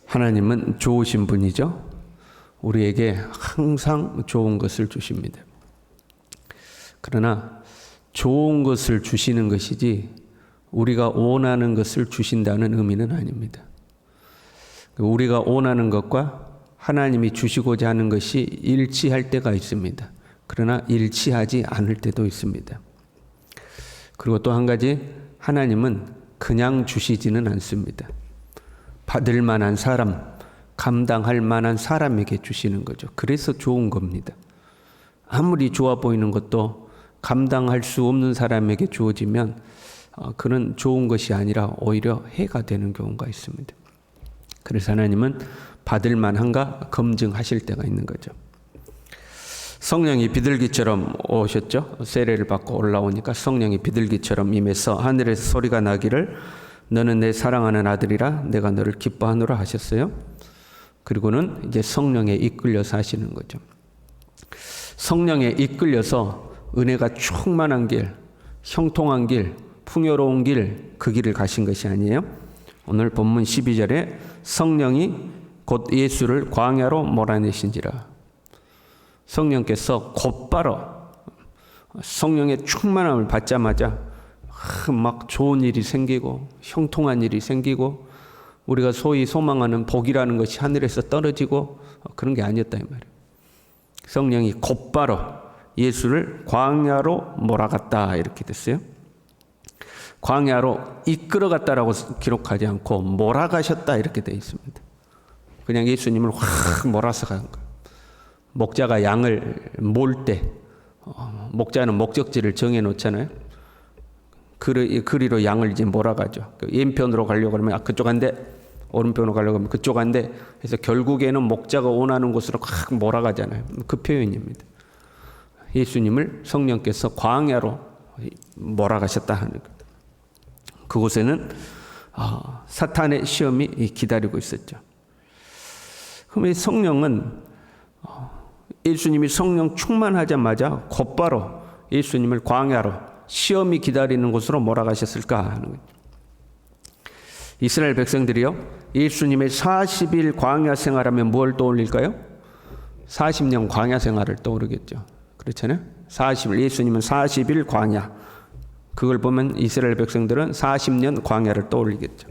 하나님은 좋으신 분이죠. 우리에게 항상 좋은 것을 주십니다. 그러나 좋은 것을 주시는 것이지 우리가 원하는 것을 주신다는 의미는 아닙니다. 우리가 원하는 것과 하나님이 주시고자 하는 것이 일치할 때가 있습니다. 그러나 일치하지 않을 때도 있습니다. 그리고 또 한 가지, 하나님은 그냥 주시지는 않습니다. 받을 만한 사람, 감당할 만한 사람에게 주시는 거죠. 그래서 좋은 겁니다. 아무리 좋아 보이는 것도 감당할 수 없는 사람에게 주어지면 그는 좋은 것이 아니라 오히려 해가 되는 경우가 있습니다. 그래서 하나님은 받을 만한가 검증하실 때가 있는 거죠. 성령이 비둘기처럼 오셨죠. 세례를 받고 올라오니까 성령이 비둘기처럼 임해서 하늘에서 소리가 나기를 너는 내 사랑하는 아들이라 내가 너를 기뻐하노라 하셨어요. 그리고는 이제 성령에 이끌려서 하시는 거죠. 성령에 이끌려서 은혜가 충만한 길, 형통한 길, 풍요로운 길, 그 길을 가신 것이 아니에요. 오늘 본문 12절에 성령이 곧 예수를 광야로 몰아내신지라. 성령께서 곧바로 성령의 충만함을 받자마자 막 좋은 일이 생기고 형통한 일이 생기고 우리가 소위 소망하는 복이라는 것이 하늘에서 떨어지고 그런 게 아니었다 이 말이에요. 성령이 곧바로 예수를 광야로 몰아갔다 이렇게 됐어요. 광야로 이끌어갔다라고 기록하지 않고 몰아가셨다 이렇게 되어 있습니다. 그냥 예수님을 확 몰아서 간 거예요. 목자가 양을 몰 때 목자는 목적지를 정해 놓잖아요. 그리로 양을 이제 몰아가죠. 왼편으로 가려고 하면 그쪽 안 돼. 오른편으로 가려고 하면 그쪽 안 돼. 그래서 결국에는 목자가 원하는 곳으로 확 몰아가잖아요. 그 표현입니다. 예수님을 성령께서 광야로 몰아가셨다 하는 거예요. 그곳에는 사탄의 시험이 기다리고 있었죠. 그럼 이 성령은 예수님이 성령 충만하자마자 곧바로 예수님을 광야로 시험이 기다리는 곳으로 몰아가셨을까 하는 거죠. 이스라엘 백성들이요, 예수님의 40일 광야 생활하면 뭘 떠올릴까요? 40년 광야 생활을 떠오르겠죠. 그렇잖아요. 40일, 예수님은 40일 광야. 그걸 보면 이스라엘 백성들은 40년 광야를 떠올리겠죠.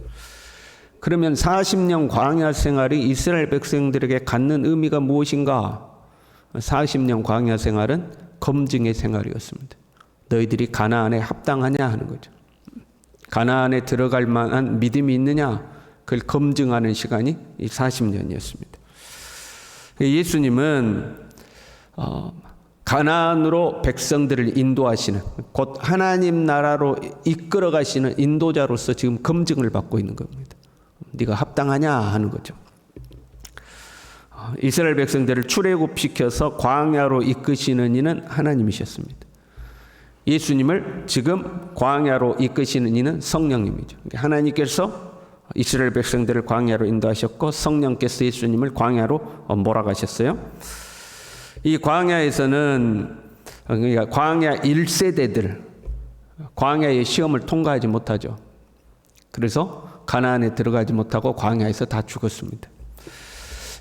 그러면 40년 광야 생활이 이스라엘 백성들에게 갖는 의미가 무엇인가? 40년 광야 생활은 검증의 생활이었습니다. 너희들이 가나안에 합당하냐 하는 거죠. 가나안에 들어갈 만한 믿음이 있느냐, 그걸 검증하는 시간이 이 40년이었습니다. 예수님은 가나안으로 백성들을 인도하시는, 곧 하나님 나라로 이끌어 가시는 인도자로서 지금 검증을 받고 있는 겁니다. 네가 합당하냐 하는 거죠. 이스라엘 백성들을 출애굽시켜서 광야로 이끄시는 이는 하나님이셨습니다. 예수님을 지금 광야로 이끄시는 이는 성령님이죠. 하나님께서 이스라엘 백성들을 광야로 인도하셨고 성령께서 예수님을 광야로 몰아가셨어요. 이 광야에서는 그러니까 광야 1세대들 광야의 시험을 통과하지 못하죠. 그래서 가나안에 들어가지 못하고 광야에서 다 죽었습니다.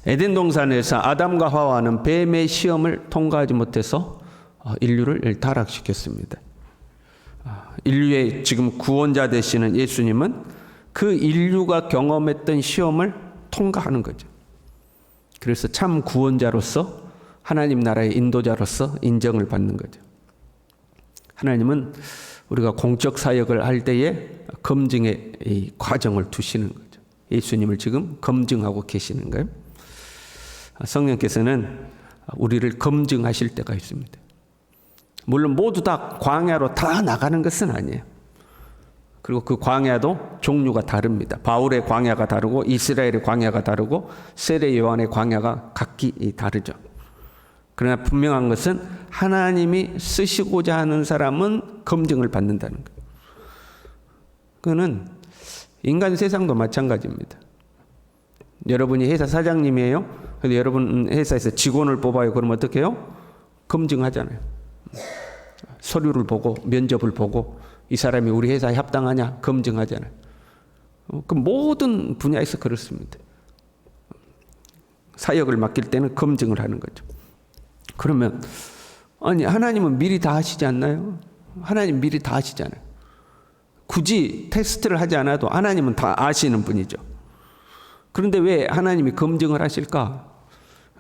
에덴 동산에서 아담과 하와는 뱀의 시험을 통과하지 못해서 인류를 타락시켰습니다. 인류의 지금 구원자 되시는 예수님은 그 인류가 경험했던 시험을 통과하는 거죠. 그래서 참 구원자로서 하나님 나라의 인도자로서 인정을 받는 거죠. 하나님은 우리가 공적 사역을 할 때에 검증의 이 과정을 두시는 거죠. 예수님을 지금 검증하고 계시는 거예요. 성령께서는 우리를 검증하실 때가 있습니다. 물론 모두 다 광야로 다 나가는 것은 아니에요. 그리고 그 광야도 종류가 다릅니다. 바울의 광야가 다르고 이스라엘의 광야가 다르고 세례 요한의 광야가 각기 다르죠. 그러나 분명한 것은 하나님이 쓰시고자 하는 사람은 검증을 받는다는 거예요. 그거는 인간 세상도 마찬가지입니다. 여러분이 회사 사장님이에요. 근데 여러분 회사에서 직원을 뽑아요. 그러면 어떻게 해요? 검증하잖아요. 서류를 보고 면접을 보고 이 사람이 우리 회사에 합당하냐 검증하잖아요. 그 모든 분야에서 그렇습니다. 사역을 맡길 때는 검증을 하는 거죠. 그러면 아니 하나님은 미리 다 하시지 않나요? 하나님 미리 다 하시잖아요. 굳이 테스트를 하지 않아도 하나님은 다 아시는 분이죠. 그런데 왜 하나님이 검증을 하실까?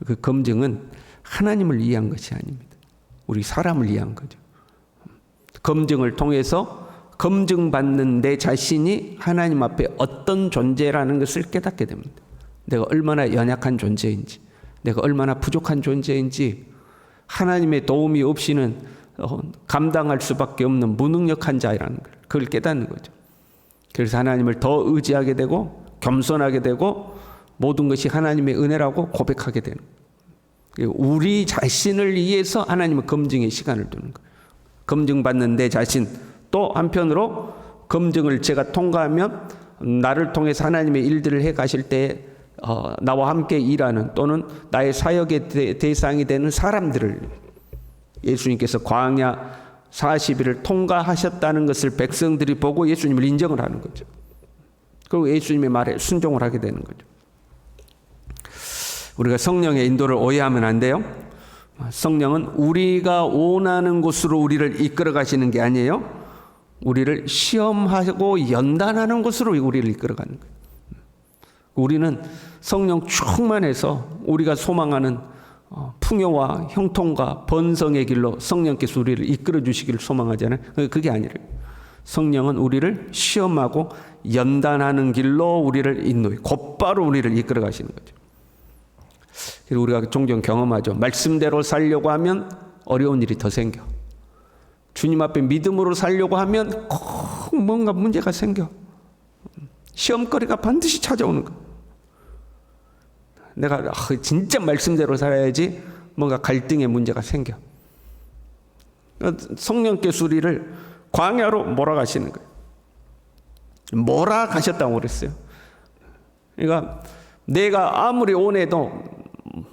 그 검증은 하나님을 위한 것이 아닙니다. 우리 사람을 위한 거죠. 검증을 통해서 검증받는 내 자신이 하나님 앞에 어떤 존재라는 것을 깨닫게 됩니다. 내가 얼마나 연약한 존재인지, 내가 얼마나 부족한 존재인지, 하나님의 도움이 없이는 감당할 수밖에 없는 무능력한 자라는 걸, 그걸 깨닫는 거죠. 그래서 하나님을 더 의지하게 되고 겸손하게 되고 모든 것이 하나님의 은혜라고 고백하게 되는 거예요. 우리 자신을 위해서 하나님은 검증의 시간을 두는 거예요. 검증받는 내 자신, 또 한편으로 검증을 제가 통과하면 나를 통해서 하나님의 일들을 해 가실 때 나와 함께 일하는 또는 나의 사역의 대상이 되는 사람들을, 예수님께서 광야 40일을 통과하셨다는 것을 백성들이 보고 예수님을 인정을 하는 거죠. 그리고 예수님의 말에 순종을 하게 되는 거죠. 우리가 성령의 인도를 오해하면 안 돼요. 성령은 우리가 원하는 곳으로 우리를 이끌어 가시는 게 아니에요. 우리를 시험하고 연단하는 곳으로 우리를 이끌어 가는 거예요. 우리는 성령 충만해서 우리가 소망하는 풍요와 형통과 번성의 길로 성령께서 우리를 이끌어 주시기를 소망하잖아요. 그게 아니래요. 성령은 우리를 시험하고 연단하는 길로 우리를 인도해 곧바로 우리를 이끌어 가시는 거죠. 그래서 우리가 종종 경험하죠. 말씀대로 살려고 하면 어려운 일이 더 생겨. 주님 앞에 믿음으로 살려고 하면 꼭 뭔가 문제가 생겨. 시험거리가 반드시 찾아오는 거예요. 내가 진짜 말씀대로 살아야지 뭔가 갈등의 문제가 생겨. 성령께서 우리를 광야로 몰아가시는 거예요. 몰아가셨다고 그랬어요. 그러니까 내가 아무리 원해도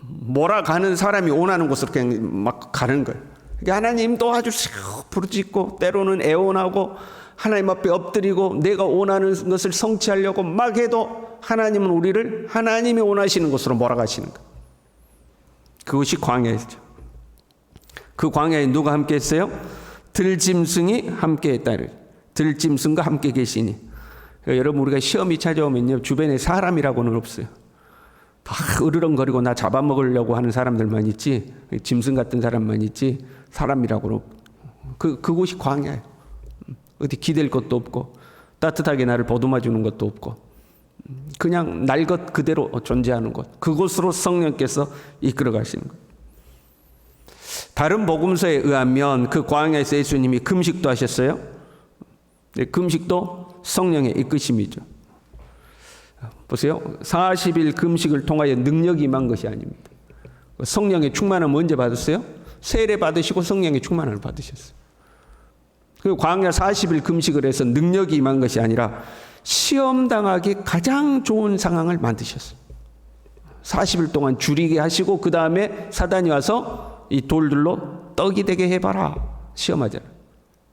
몰아가는 사람이 원하는 곳으로 그냥 막 가는 거예요. 그러니까 하나님도 아주 부르짖고 때로는 애원하고 하나님 앞에 엎드리고 내가 원하는 것을 성취하려고 막 해도 하나님은 우리를 하나님이 원하시는 곳으로 몰아가시는 거예요. 그것이 광야였죠. 그 광야에 누가 함께 했어요? 들짐승이 함께 했다. 들짐승과 함께 계시니. 그러니까 여러분 우리가 시험이 찾아오면요 주변에 사람이라고는 없어요. 다 으르렁거리고 나 잡아먹으려고 하는 사람들만 있지 짐승 같은 사람만 있지 사람이라고는 그곳이 광야예요. 어디 기댈 것도 없고 따뜻하게 나를 보듬어 주는 것도 없고 그냥 날 것 그대로 존재하는 곳, 그곳으로 성령께서 이끌어 가시는 것. 다른 복음서에 의하면 그 광야에서 예수님이 금식도 하셨어요. 금식도 성령의 이끄심이죠. 보세요. 40일 금식을 통하여 능력이 임한 것이 아닙니다. 성령의 충만함을 언제 받았어요? 세례 받으시고 성령의 충만함을 받으셨어요. 그 광야 40일 금식을 해서 능력이 임한 것이 아니라 시험당하기 가장 좋은 상황을 만드셨어요. 40일 동안 줄이게 하시고 그 다음에 사단이 와서 이 돌들로 떡이 되게 해봐라. 시험하잖아요.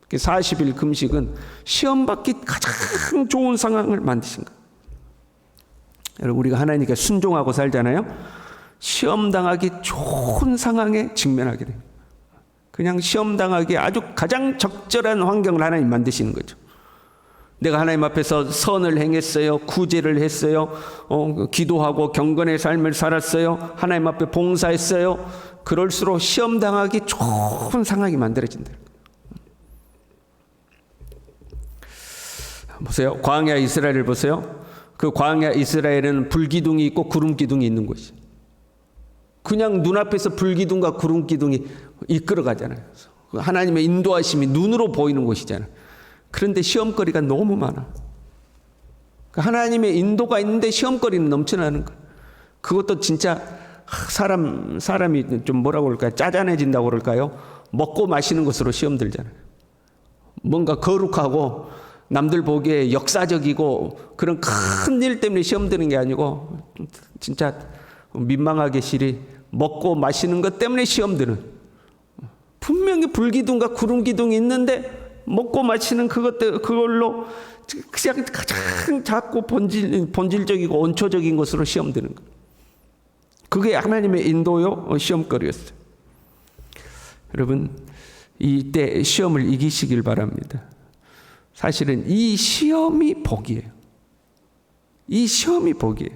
40일 금식은 시험받기 가장 좋은 상황을 만드신 거예요. 여러분 우리가 하나님께 순종하고 살잖아요. 시험당하기 좋은 상황에 직면하게 돼요. 그냥 시험당하기 아주 가장 적절한 환경을 하나님 만드시는 거죠. 내가 하나님 앞에서 선을 행했어요. 구제를 했어요. 기도하고 경건의 삶을 살았어요. 하나님 앞에 봉사했어요. 그럴수록 시험당하기 좋은 상황이 만들어진다. 보세요. 광야 이스라엘을 보세요. 그 광야 이스라엘은 불기둥이 있고 구름기둥이 있는 곳이에요. 그냥 눈앞에서 불기둥과 구름기둥이 이끌어가잖아요. 하나님의 인도하심이 눈으로 보이는 곳이잖아요. 그런데 시험거리가 너무 많아. 하나님의 인도가 있는데 시험거리는 넘쳐나는 거예요. 그것도 진짜 사람이 좀 뭐라고 그럴까요? 짜잔해진다고 그럴까요? 먹고 마시는 것으로 시험 들잖아요. 뭔가 거룩하고 남들 보기에 역사적이고 그런 큰 일 때문에 시험 드는 게 아니고 진짜 민망하게 실이 먹고 마시는 것 때문에 시험 드는, 분명히 불기둥과 구름기둥이 있는데 먹고 마시는 그걸로 그냥 가장 작고 본질적이고 원초적인 것으로 시험 드는 거예요. 그게 하나님의 인도요 시험거리였어요. 여러분, 이때 시험을 이기시길 바랍니다. 사실은 이 시험이 복이에요. 이 시험이 복이에요.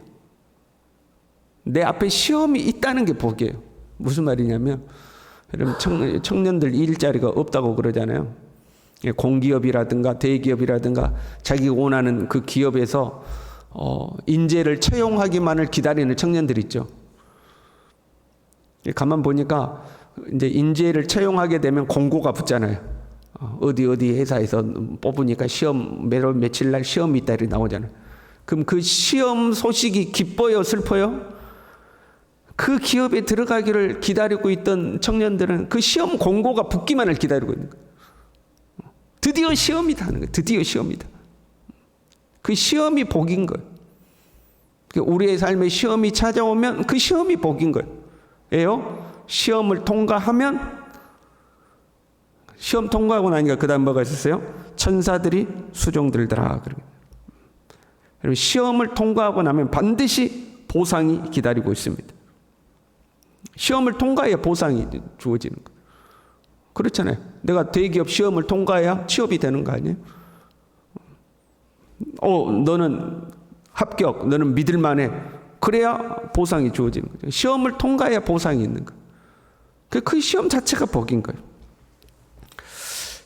내 앞에 시험이 있다는 게 복이에요. 무슨 말이냐면, 여러분, 청년들 일자리가 없다고 그러잖아요. 공기업이라든가 대기업이라든가 자기가 원하는 그 기업에서 인재를 채용하기만을 기다리는 청년들 있죠. 가만 보니까 이제 인재를 채용하게 되면 공고가 붙잖아요. 어디 회사에서 뽑으니까 시험 며칠 날 시험이 있다 이렇게 나오잖아요. 그럼 그 시험 소식이 기뻐요, 슬퍼요? 그 기업에 들어가기를 기다리고 있던 청년들은 그 시험 공고가 붙기만을 기다리고 있는 거예요. 드디어 시험이다 하는 거예요. 드디어 시험이다. 그 시험이 복인 거예요. 우리의 삶에 시험이 찾아오면 그 시험이 복인 거예요. 왜요? 시험을 통과하면, 시험 통과하고 나니까 그 다음 뭐가 있었어요? 천사들이 수종들더라. 여러분, 시험을 통과하고 나면 반드시 보상이 기다리고 있습니다. 시험을 통과해야 보상이 주어지는 거예요. 그렇잖아요. 내가 대기업 시험을 통과해야 취업이 되는 거 아니에요? 너는 합격, 너는 믿을만해. 그래야 보상이 주어지는 거죠. 시험을 통과해야 보상이 있는 거예요. 그 시험 자체가 복인 거예요.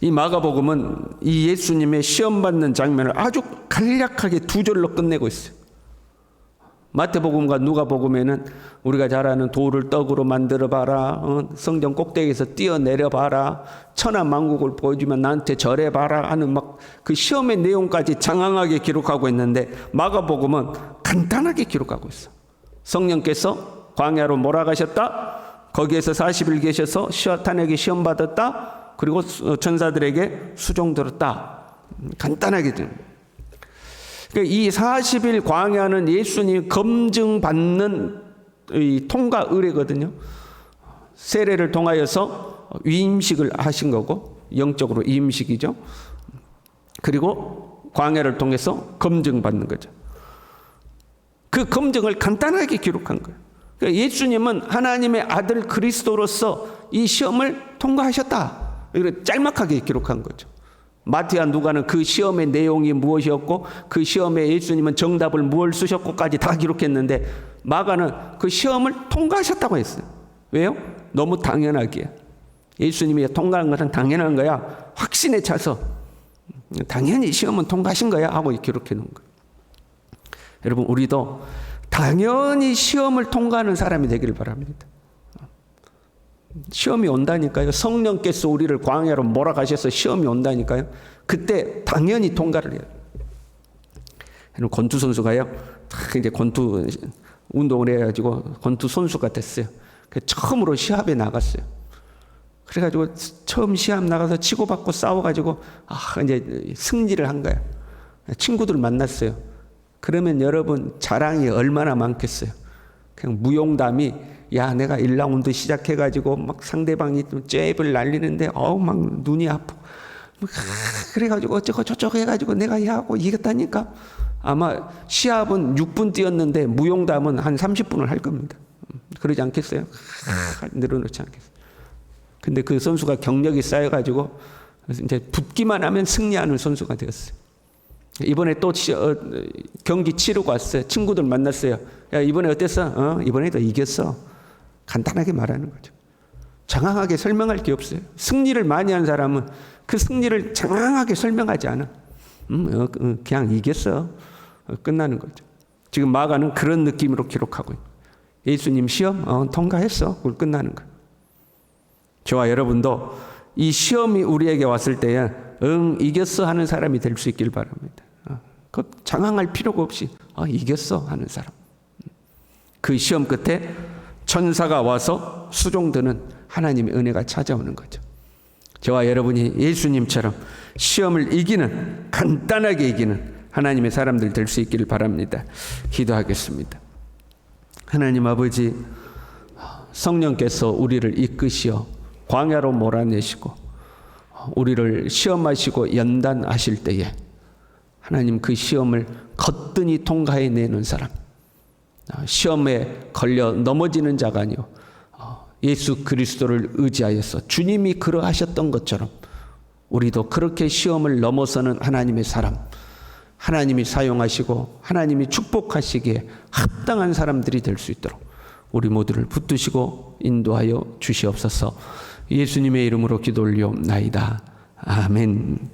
이 마가복음은 이 예수님의 시험 받는 장면을 아주 간략하게 두 절로 끝내고 있어요. 마태복음과 누가복음에는 우리가 잘 아는 돌을 떡으로 만들어 봐라, 성전 꼭대기에서 뛰어내려 봐라, 천하만국을 보여주면 나한테 절해 봐라 하는 막 그 시험의 내용까지 장황하게 기록하고 있는데, 마가복음은 간단하게 기록하고 있어. 성령께서 광야로 몰아가셨다. 거기에서 40일 계셔서 사탄에게 시험 받았다. 그리고 천사들에게 수종 들었다. 간단하게 좀. 이 40일 광야는 예수님 검증받는 통과 의례거든요. 세례를 통하여서 위임식을 하신 거고, 영적으로 위임식이죠. 그리고 광야를 통해서 검증받는 거죠. 그 검증을 간단하게 기록한 거예요. 그러니까 예수님은 하나님의 아들 그리스도로서 이 시험을 통과하셨다. 이렇게 짤막하게 기록한 거죠. 마태와 누가는 그 시험의 내용이 무엇이었고 그 시험에 예수님은 정답을 무엇을 쓰셨고까지 다 기록했는데, 마가는 그 시험을 통과하셨다고 했어요. 왜요? 너무 당연하기에. 예수님이 통과한 것은 당연한 거야. 확신에 차서 당연히 시험은 통과하신 거야 하고 기록해 놓은 거예요. 여러분, 우리도 당연히 시험을 통과하는 사람이 되기를 바랍니다. 시험이 온다니까요. 성령께서 우리를 광야로 몰아가셔서 시험이 온다니까요. 그때 당연히 통과를 해요. 권투 선수가요, 이제 권투 운동을 해가지고 권투 선수가 됐어요. 처음으로 시합에 나갔어요. 그래가지고 처음 시합 나가서 치고받고 싸워가지고 이제 승리를 한 거야. 친구들 만났어요. 그러면 여러분, 자랑이 얼마나 많겠어요. 그냥 무용담이, 야, 내가 1라운드 시작해가지고 막 상대방이 잽을 날리는데 막 눈이 아파. 그래가지고 어쩌고 저쩌고 해가지고 내가 야하고 이겼다니까. 아마 시합은 6분 뛰었는데 무용담은 한 30분을 할 겁니다. 그러지 않겠어요? 늘어놓지 않겠어요? 근데 그 선수가 경력이 쌓여가지고 이제 붙기만 하면 승리하는 선수가 되었어요. 이번에 또 경기 치르고 왔어요. 친구들 만났어요. 야, 이번에 어땠어? 이번에도 이겼어. 간단하게 말하는 거죠. 장황하게 설명할 게 없어요. 승리를 많이 한 사람은 그 승리를 장황하게 설명하지 않아. 그냥 이겼어. 끝나는 거죠. 지금 마가는 그런 느낌으로 기록하고 있어요. 예수님 시험 통과했어. 그걸 끝나는 거예요. 저와 여러분도 이 시험이 우리에게 왔을 때에 이겼어 하는 사람이 될 수 있길 바랍니다. 그 장황할 필요가 없이 이겼어 하는 사람. 그 시험 끝에 천사가 와서 수종드는 하나님의 은혜가 찾아오는 거죠. 저와 여러분이 예수님처럼 시험을 이기는, 간단하게 이기는 하나님의 사람들 될 수 있기를 바랍니다. 기도하겠습니다. 하나님 아버지, 성령께서 우리를 이끄시어 광야로 몰아내시고 우리를 시험하시고 연단하실 때에 하나님 그 시험을 거뜬히 통과해내는 사람, 시험에 걸려 넘어지는 자가 아니요 예수 그리스도를 의지하여서 주님이 그러하셨던 것처럼 우리도 그렇게 시험을 넘어서는 하나님의 사람, 하나님이 사용하시고 하나님이 축복하시기에 합당한 사람들이 될 수 있도록 우리 모두를 붙드시고 인도하여 주시옵소서. 예수님의 이름으로 기도 올리옵나이다. 아멘.